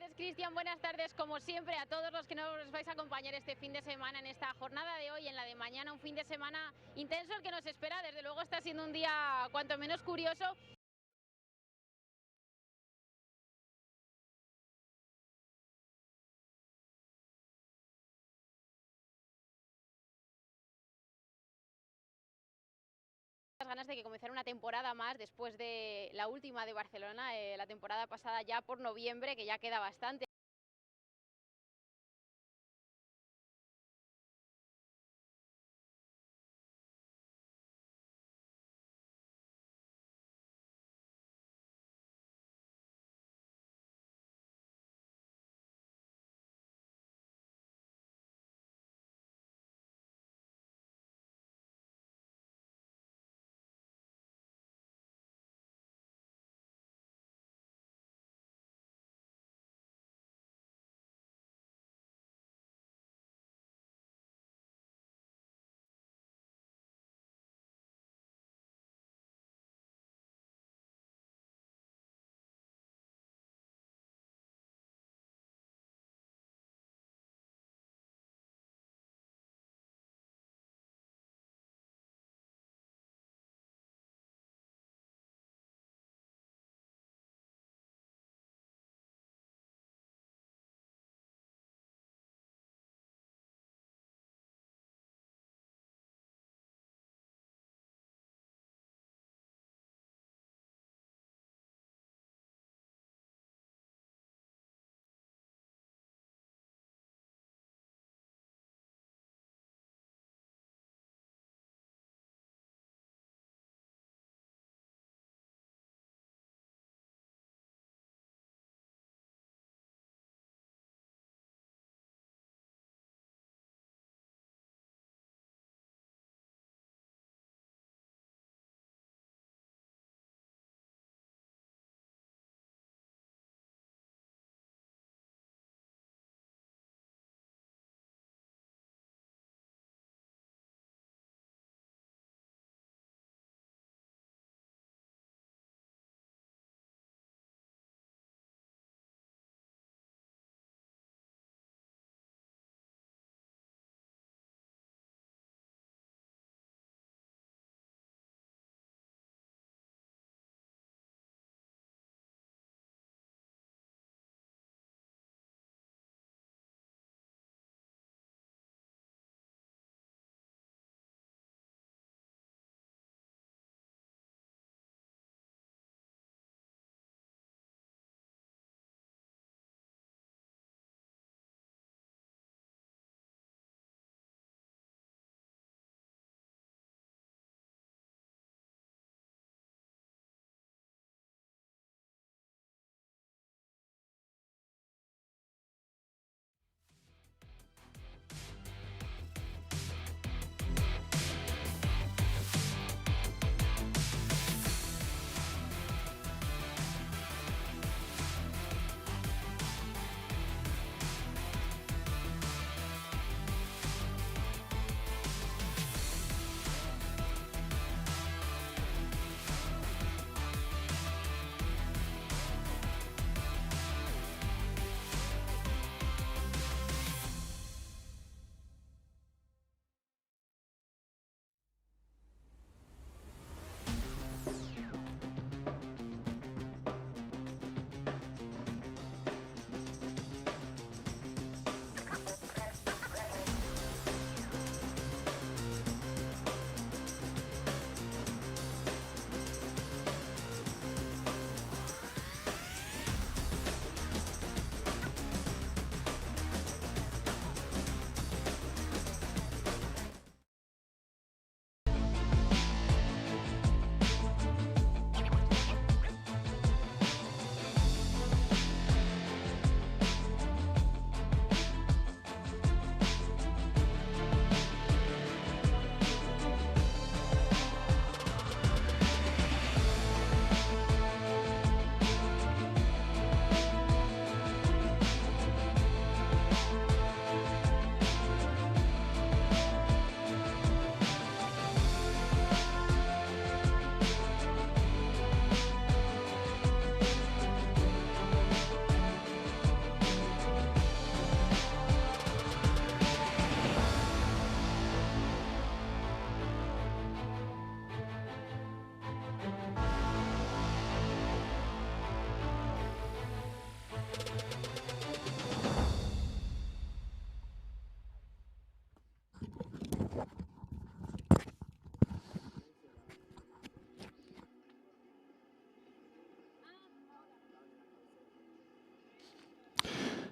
tardes, Cristian. Buenas tardes, como siempre, a todos los que nos vais a acompañar este fin de semana en esta jornada de hoy, en la de mañana, un fin de semana intenso el que nos espera. Desde luego está siendo un día cuanto menos curioso. Las ganas de que comenzara una temporada más después de la última de Barcelona, la temporada pasada ya por noviembre, que ya queda bastante.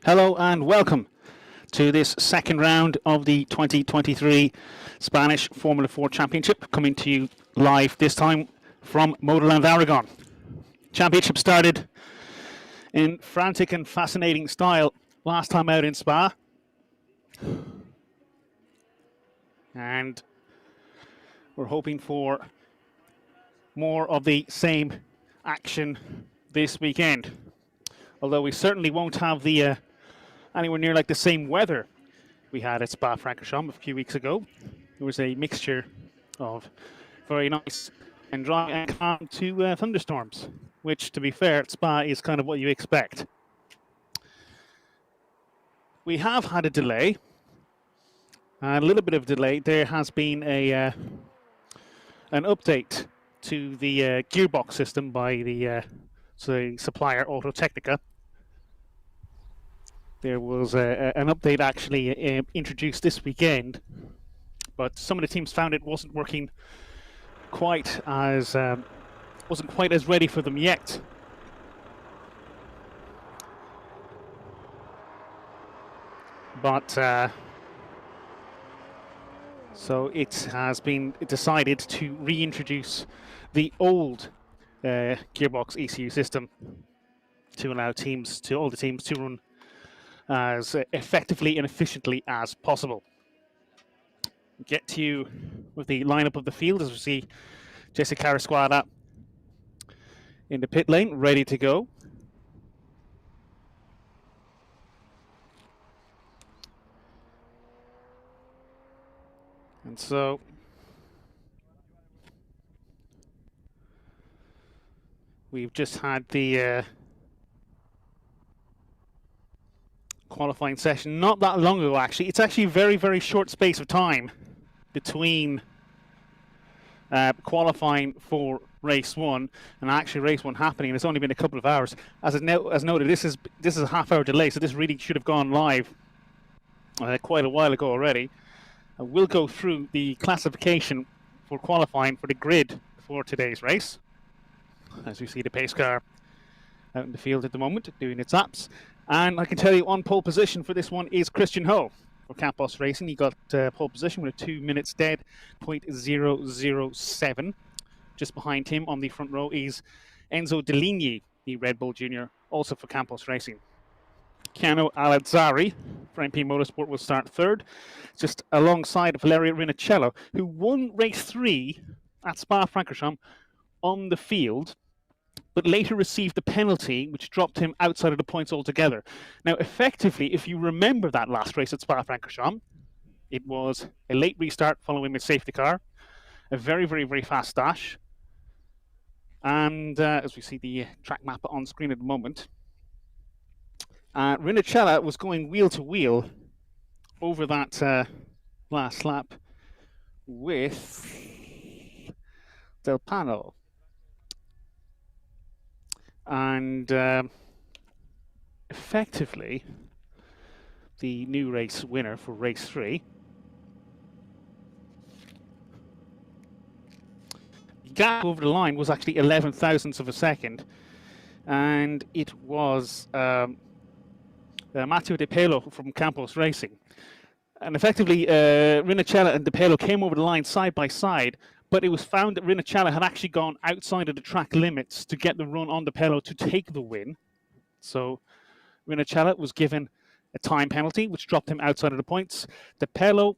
Hello and welcome to this second round of the 2023 Spanish Formula 4 Championship, coming to you live this time from Motorland Aragon. Championship started in frantic and fascinating style last time out in Spa. And we're hoping for more of the same action this weekend. Although we certainly won't have the anywhere near like the same weather we had at Spa-Francorchamps a few weeks ago. It was a mixture of very nice and dry and calm to thunderstorms, which, to be fair, at Spa is kind of what you expect. We have had a delay, a little bit of delay. There has been an update to the gearbox system by the supplier Autotechnica. There was an update actually introduced this weekend, but some of the teams found it wasn't working quite as ready for them yet. But so it has been decided to reintroduce the old gearbox ECU system to allow all the teams to run as effectively and efficiently as possible. Get to you with the lineup of the field as we see Jesse Carrasquada in the pit lane, ready to go. And so we've just had the qualifying session not that long ago, actually. It's actually a very, very short space of time between qualifying for race one and actually race one happening. It's only been a couple of hours. As noted, this is a half-hour delay, so this really should have gone live quite a while ago already. We'll go through the classification for qualifying for the grid for today's race, as we see the pace car out in the field at the moment doing its laps. And I can tell you on pole position for this one is Christian Ho for Campos Racing. He got pole position with a 2 minutes dead, 0.007. Just behind him on the front row is Enzo Deligny, the Red Bull Junior, also for Campos Racing. Keanu Alazzari for MP Motorsport will start third, just alongside Valerio Rinicello, who won race 3 at Spa-Francorchamps on the field, but later received a penalty which dropped him outside of the points altogether. Now, effectively, if you remember that last race at Spa-Francorchamps, it was a late restart following a safety car, a very, very, very fast dash, and as we see the track map on screen at the moment, Rinicello was going wheel to wheel over that last lap with Del Pano. And effectively, the new race winner for race 3. The gap over the line was actually 11 thousandths of a second, and it was Matteo De Pelo from Campos Racing. And effectively, Rinicello and De Pelo came over the line side by side, but it was found that Rinicello had actually gone outside of the track limits to get the run on De Pelo to take the win. So Rinicello was given a time penalty, which dropped him outside of the points. De Pelo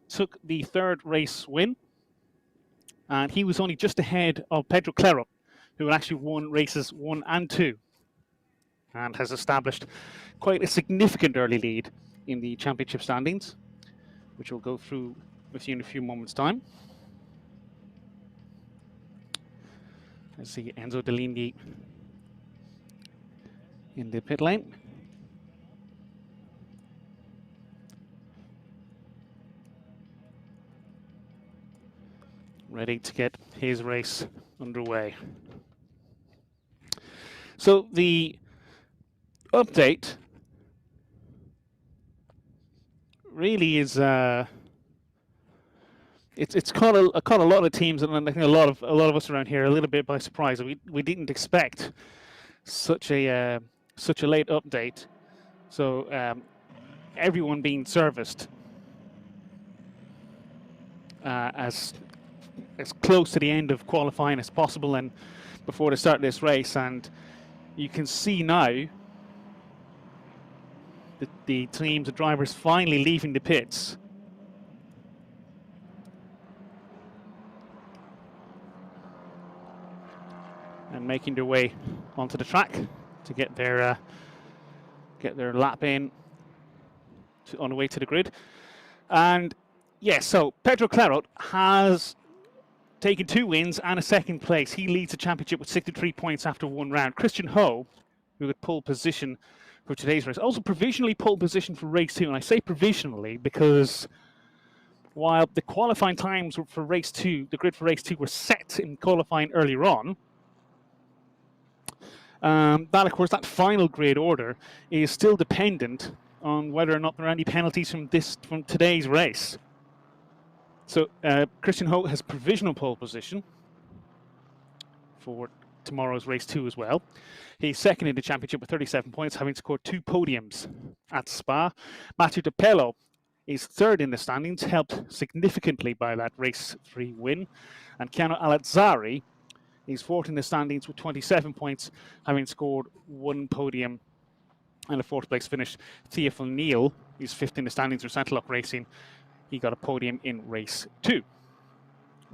took the third race win, and he was only just ahead of Pedro Clero, who had actually won races 1 and 2, and has established quite a significant early lead in the championship standings, which we'll go through with you in a few moments' time. Let's see Enzo Deligny in the pit lane. Ready to get his race underway. So the update really is it's caught a lot of teams, and I think a lot of us around here a little bit by surprise. We didn't expect such a late update So everyone being serviced as close to the end of qualifying as possible and before the start of this race. And you can see now that the teams, the drivers finally leaving the pits. And making their way onto the track to get their lap in on the way to the grid. And yes, so Pedro Claro has taken 2 wins and a 2nd place. He leads the championship with 63 points after 1 round. Christian Ho, who had pole position for today's race, also provisionally pole position for race 2. And I say provisionally because while the qualifying times for race 2, the grid for race 2 were set in qualifying earlier on, that, of course, that final grid order is still dependent on whether or not there are any penalties from today's race. So Christian Ho has provisional pole position for tomorrow's race 2 as well. He's 2nd in the championship with 37 points, having scored 2 podiums at Spa. Mathieu de Pello is 3rd in the standings, helped significantly by that race 3 win. And Keanu Alazzari is 4th in the standings with 27 points, having scored 1 podium and a 4th place finish. Theophil Neal is 5th in the standings for Santalok Racing. He got a podium in race 2.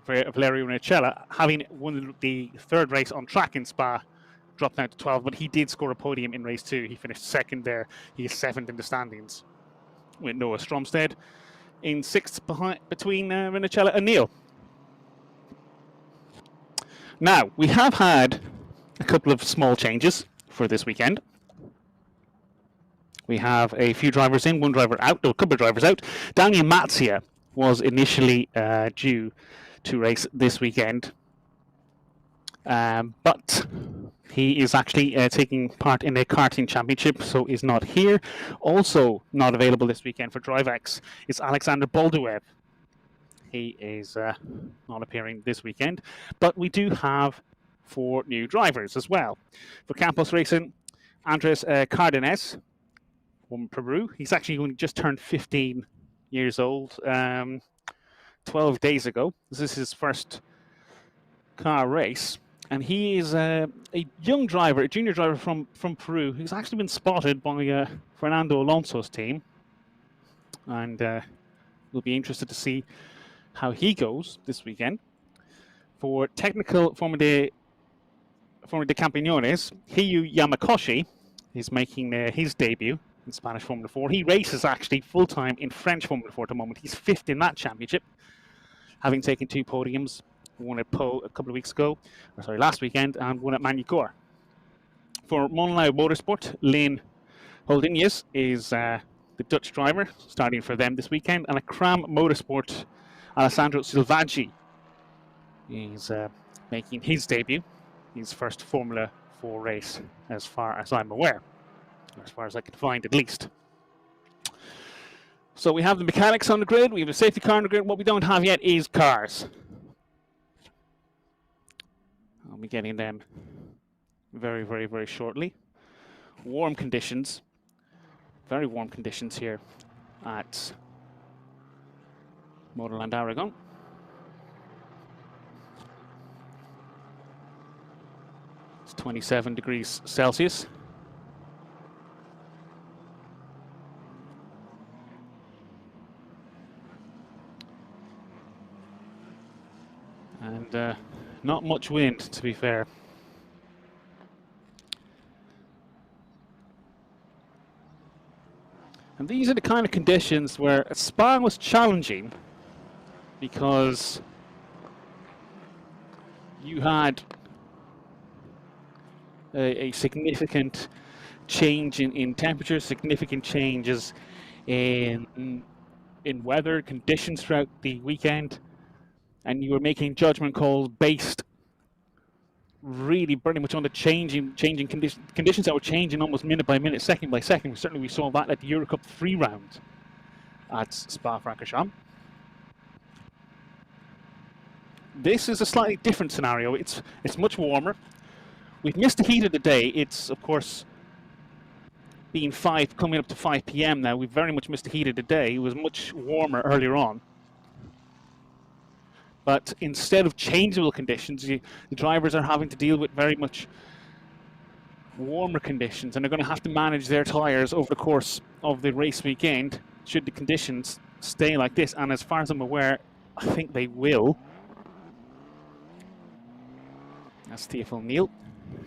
Valerio Rinacella, having won the 3rd race on track in Spa, dropped down to 12, but he did score a podium in race 2. He finished 2nd there. He is 7th in the standings, with Noah Stromsted in 6th between Rinacella and Neal. Now, we have had a couple of small changes for this weekend. We have a few drivers in, 1 driver out, a couple of drivers out. Daniel Matzia was initially due to race this weekend, but he is actually taking part in a karting championship, so is not here. Also not available this weekend for DriveX is Alexander Bolduev. He is not appearing this weekend, but we do have 4 new drivers as well. For Campos Racing, Andres Cardenas from Peru. He's actually only just turned 15 years old 12 days ago. This is his first car race, and he is a young driver, a junior driver from Peru, who's actually been spotted by Fernando Alonso's team, and we'll be interested to see how he goes this weekend. For technical Forma de Campeones, Hiyu Yamakoshi is making his debut in Spanish Formula 4. He races actually full-time in French Formula 4 at the moment. He's 5th in that championship, having taken 2 podiums, one at Pau a couple of weeks ago, last weekend, and one at Magny-Cours. For Motorland Motorsport, Lynn Holdinius is the Dutch driver, starting for them this weekend, and at Cram Motorsport, Alessandro Silvaggi is making his debut, his first Formula 4 race, as far as I'm aware, as far as I can find at least. So we have the mechanics on the grid, we have a safety car on the grid. What we don't have yet is cars. I'll be getting them very, very, very shortly. Warm conditions, very warm conditions here at Motorland Aragon. It's 27 degrees Celsius. And not much wind, to be fair. And these are the kind of conditions where Spa was challenging, because you had a significant change in temperature, significant changes in weather conditions throughout the weekend, and you were making judgment calls based really pretty much on the changing conditions that were changing almost minute by minute, second by second. Certainly we saw that at the Eurocup 3 round at Spa-Francorchamps. This is a slightly different scenario. It's much warmer. We've missed the heat of the day. It's, of course, being coming up to 5 p.m. now. We've very much missed the heat of the day. It was much warmer earlier on. But instead of changeable conditions, the drivers are having to deal with very much warmer conditions, and they're going to have to manage their tyres over the course of the race weekend should the conditions stay like this. And as far as I'm aware, I think they will. That's Theophil Neal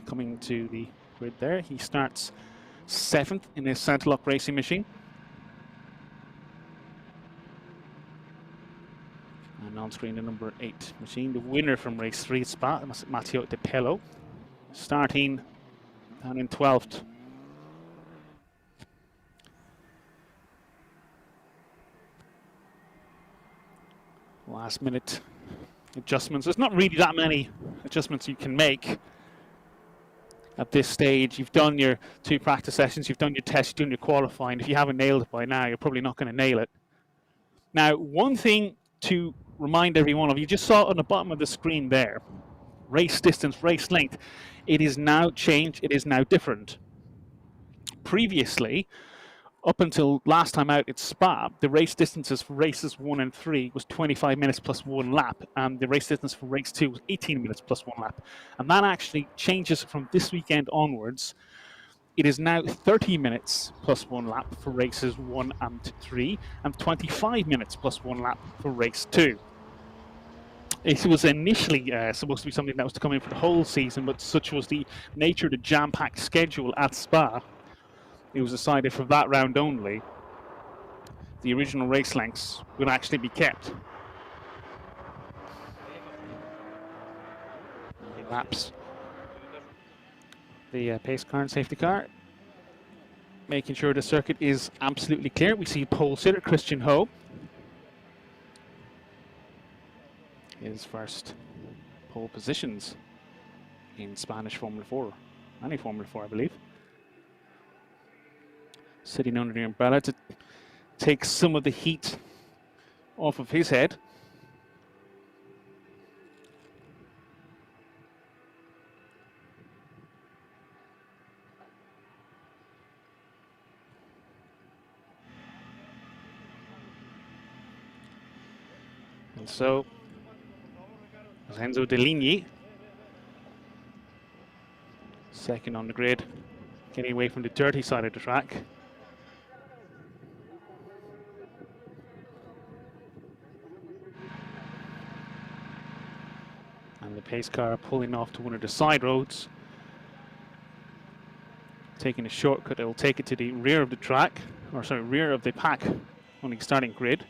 coming to the grid there. He starts 7th in his Centerlock racing machine. And on screen, the number 8 machine, the winner from race 3 at Spa, Matteo De Pello, starting down in 12th. Last minute adjustments. There's not really that many adjustments you can make at this stage. You've done your 2 practice sessions, you've done your test, you've done your qualifying. If you haven't nailed it by now, you're probably not going to nail it. Now, one thing to remind everyone of, you just saw on the bottom of the screen there, race distance, race length. It is now changed, it is now different. Previously, up until last time out at Spa, the race distances for races 1 and 3 was 25 minutes plus 1 lap, and the race distance for race 2 was 18 minutes plus 1 lap. And that actually changes from this weekend onwards. It is now 30 minutes plus 1 lap for races 1 and 3, and 25 minutes plus 1 lap for race 2. It was initially supposed to be something that was to come in for the whole season, but such was the nature of the jam-packed schedule at Spa, it was decided for that round only, the original race lengths would actually be kept. Laps. The pace car and safety car, making sure the circuit is absolutely clear. We see pole sitter Christian Ho. His first pole positions in Spanish Formula 4, any Formula 4 I believe. Sitting under the umbrella to take some of the heat off of his head. And so, Enzo Deligny, second on the grid, getting away from the dirty side of the track. And the pace car pulling off to one of the side roads, taking a shortcut that will take it to the rear of the track, or sorry, rear of the pack on the starting grid.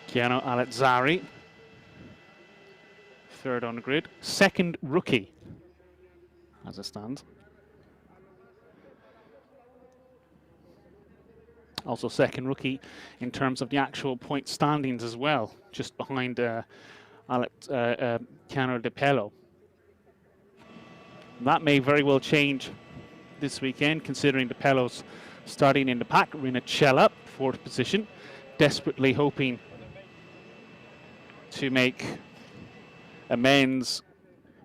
Gianno Alazzari, third on the grid, second rookie as it stands. Also second rookie in terms of the actual point standings as well, just behind Gianno De Pello. That may very well change this weekend, considering De Pello's starting in the pack. Rinacella, 4th position, desperately hoping to make amends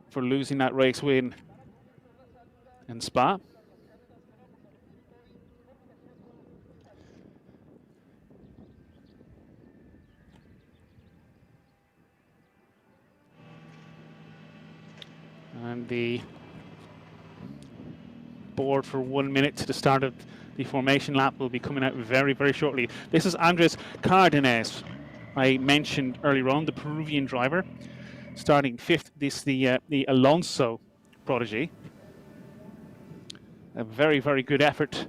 for losing that race win in Spa. And the board for 1 minute to the start of the formation lap will be coming out very, very shortly. This is Andres Cardenas, I mentioned earlier on, the Peruvian driver, starting 5th. This is the Alonso protege. A very, very good effort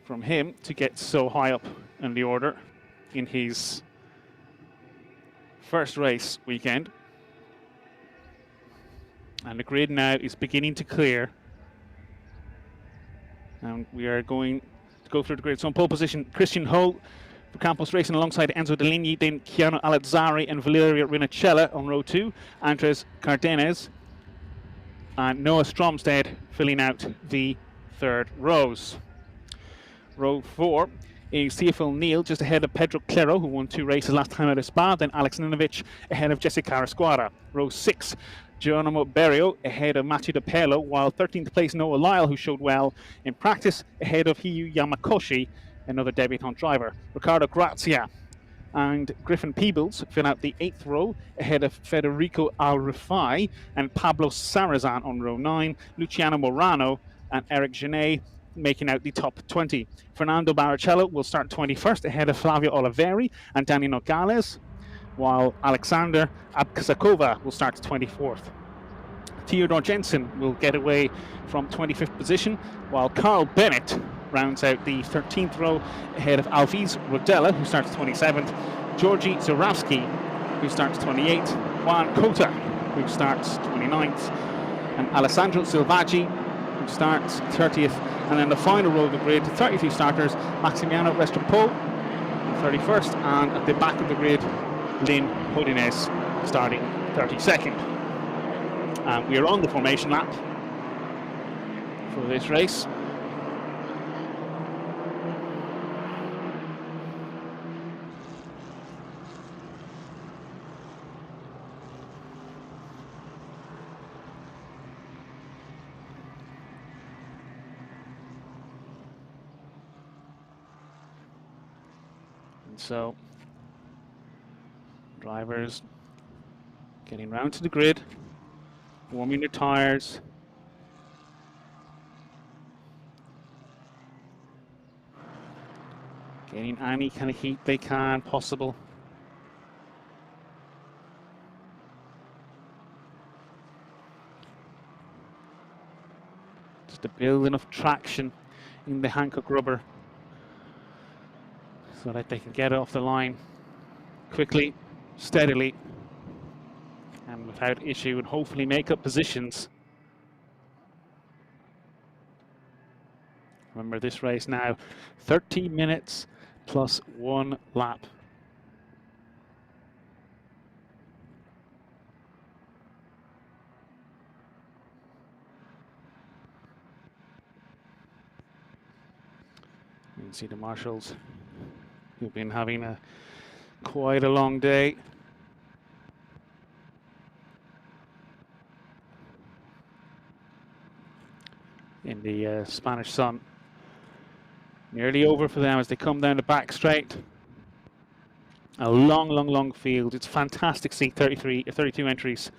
from him to get so high up in the order in his first race weekend. And the grid now is beginning to clear. And we are going to go through the grid. So in pole position, Christian Ho for Campos Racing alongside Enzo Deligny, then Gianno Alazzari and Valerio Rinacella on row 2, Andres Cardenas and Noah Stromsted filling out the third rows. Row 4 is Theophil Neal, just ahead of Pedro Clero, who won 2 races last time out of Spa. Then Alex Ninovich ahead of Jessica Arasquara. Row 6, Geronimo Berrio ahead of Matthew DePello, while 13th place Noah Lyle, who showed well in practice, ahead of Hiyu Yamakoshi, another debutant driver. Ricardo Grazia and Griffin Peebles fill out the 8th row, ahead of Federico Al-Rifai and Pablo Sarrazin on row 9, Luciano Morano and Eric Genet making out the top 20. Fernando Barrichello will start 21st, ahead of Flavio Oliveri and Danny Nogales, while Alexander Abkasakova will start 24th. Theodore Jensen will get away from 25th position, while Carl Bennett rounds out the 13th row, ahead of Alviz Rodella, who starts 27th, Georgi Zurawski, who starts 28th, Juan Cota, who starts 29th, and Alessandro Silvaggi, who starts 30th. And then the final row of the grid, 33 starters, Maximiano Restrepo, 31st, and at the back of the grid, Lynn Hodines starting 32nd. And we are on the formation lap for this race. So, drivers getting round to the grid, warming their tires, getting any kind of heat they can possible. Just to build enough traction in the Hankook rubber so that they can get off the line quickly, steadily, and without issue, and hopefully make up positions. Remember, this race now 30 minutes plus 1 lap. You can see the marshals who've been having quite a long day. In the Spanish sun. Nearly over for them as they come down the back straight. A long field. It's fantastic to see 32 entries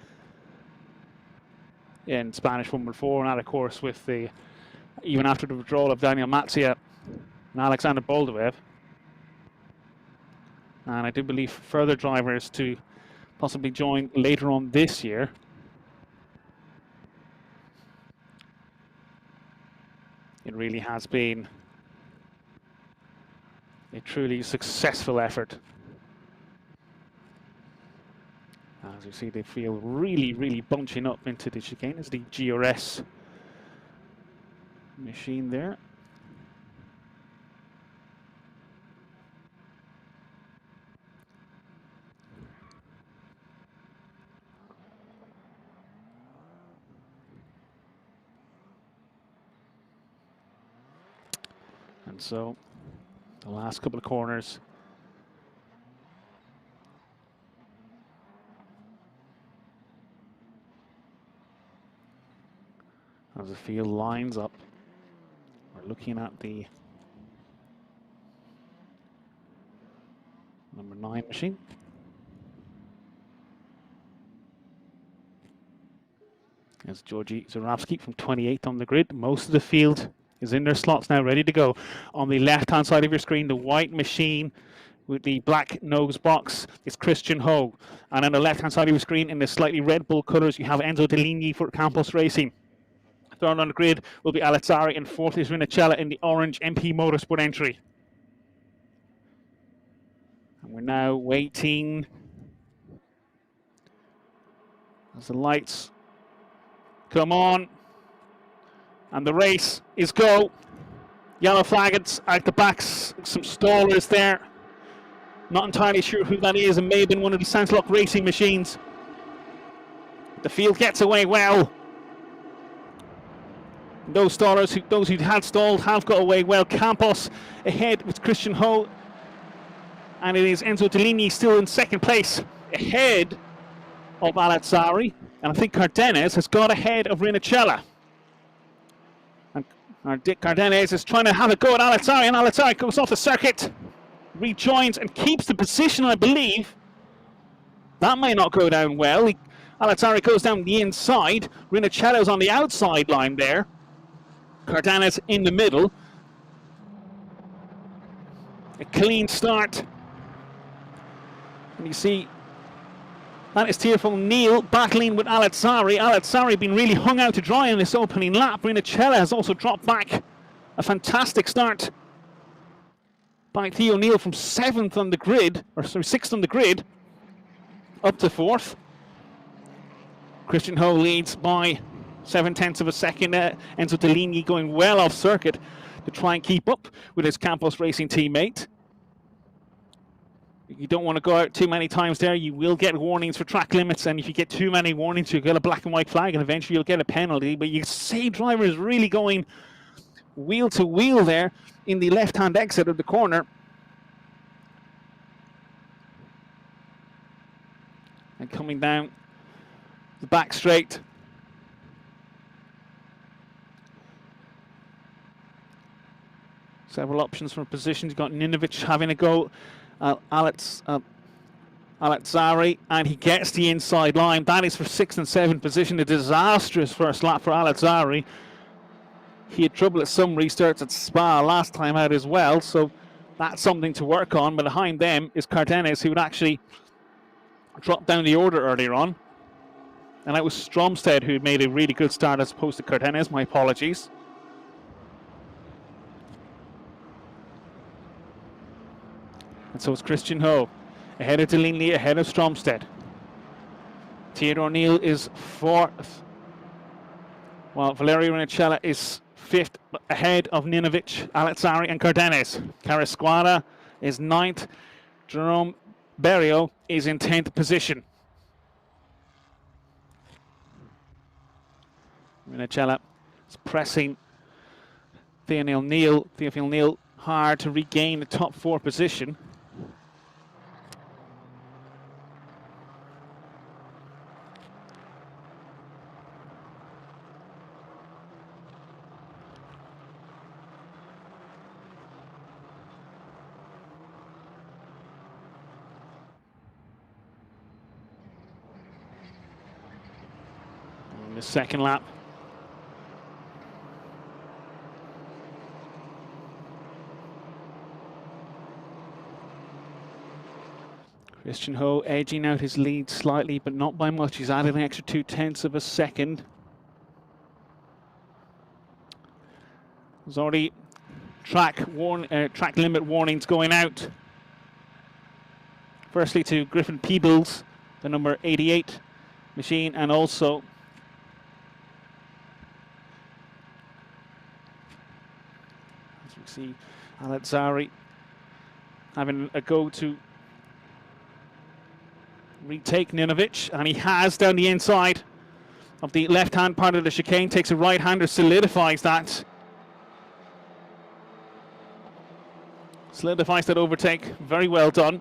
in Spanish Formula 4, and that of course with the, even after the withdrawal of Daniel Matzia and Alexander Boldaev. And I do believe further drivers to possibly join later on this year. It really has been a truly successful effort. As you see, they feel really bunching up into the chicane as the GRS machine there. And so, the last couple of corners. As the field lines up, we're looking at the number 9 machine. As Georgi Zurawski from 28th on the grid. Most of the field is in their slots now, ready to go. On the left-hand side of your screen, the white machine with the black nose box is Christian Ho. And on the left-hand side of your screen, in the slightly Red Bull colours, you have Enzo Deligny for Campos Racing. Third on the grid will be Alezzari, and fourth is Rinicella in the orange MP Motorsport entry. And we're now waiting as the lights come on. And the race is go. Yellow flags out the backs, some stallers there. Not entirely sure who that is, and may have been one of the Sandslock racing machines. The field gets away well. Those stallers, those who had stalled, have got away well. Campos ahead with Christian Ho, and it is Enzo Deligny still in second place, ahead of Alazzari, and I think Cardenas has got ahead of Rinicella. And Dick Cardenas is trying to have a go at Alazzari, and Alazzari goes off the circuit, rejoins and keeps the position, I believe. That may not go down well. Alazzari goes down the inside. Rinicella's on the outside line there. Cardenas in the middle. A clean start. And you see, that is Tearful Neil battling with Alazzari. Alazzari been really hung out to dry in this opening lap. Rinicella has also dropped back. A fantastic start by Theo Neil from 7th on the grid, or sorry, 6th on the grid, up to 4th. Christian Ho leads by 7/10 of a second. Enzo Deligny going well off circuit to try and keep up with his Campos Racing teammate. You don't want to go out too many times there. You will get warnings for track limits, and if you get too many warnings, you'll get a black and white flag, and eventually you'll get a penalty. But you see drivers really going wheel to wheel there in the left-hand exit of the corner. And coming down the back straight. Several options for positions. You've got Ninovic having a go. Alazzari, and he gets the inside line. That is for 6th and 7th position. A disastrous first lap for Alazzari. He had trouble at some restarts at Spa last time out as well, so that's something to work on. But behind them is Cardenas, who would actually drop down the order earlier on. And that was Stromsted, who had made a really good start as opposed to Cardenas. My apologies. And so it's Christian Ho, ahead of Deligny, ahead of Stromsted. Theodore Neal is 4th, while Valerio Rinicella is 5th, ahead of Ninovic, Alazzari and Cardenas. Carrasquara is 9th. Jerome Berrio is in 10th position. Rinicella is pressing Theophile Neal hard to regain the top 4 position. In the second lap. Christian Ho edging out his lead slightly, but not by much. He's added an extra 0.2 of a second. There's already track limit warnings going out. Firstly to Griffin Peebles, the number 88 machine, and also as we see Alazzari having a go to retake Ninovic, and he has down the inside of the left-hand part of the chicane, takes a right-hander, solidifies that. Solidifies that overtake, very well done.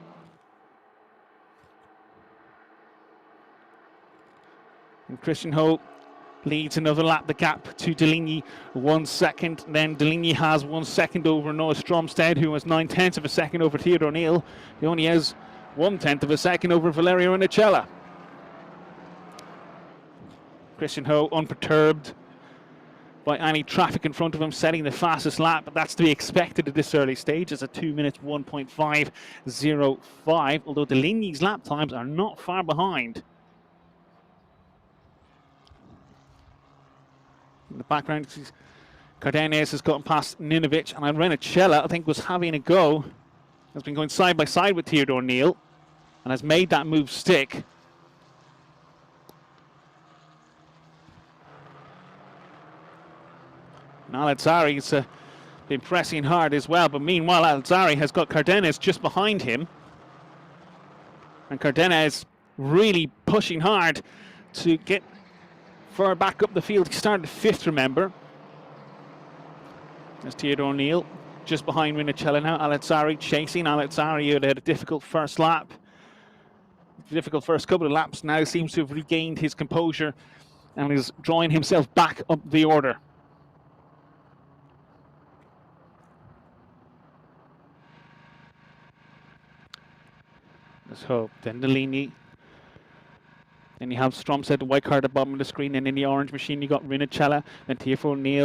And Christian Ho leads another lap, the gap to Deligny 1 second. Then Deligny has 1 second over Noah Stromsted, who has 9/10 of a second over Theodore Neal. He only has 1/10 of a second over Valerio Rinicella. Christian Ho unperturbed by any traffic in front of him, setting the fastest lap, but that's to be expected at this early stage. It's a 2 minutes 1.505, although Deligny's lap times are not far behind. In the background, Cardenas has gotten past Ninovic, and Rinicella, I think, was having a go. Has been going side by side with Theodore Neal and has made that move stick. And Alazzari's been pressing hard as well, but meanwhile Alazzari has got Cardenas just behind him. And Cardenas really pushing hard to get far back up the field. He started 5th, remember. There's Theodore O'Neill just behind Rinicella now. Alazzari chasing. Alazzari had a difficult first lap. Difficult first couple of laps now. Seems to have regained his composure and is drawing himself back up the order. Let's hope. Then Deligny. Then you have Stromsted, the white card at the bottom of the screen, and in the orange machine you got Rinicella, then Theodore O'Neill.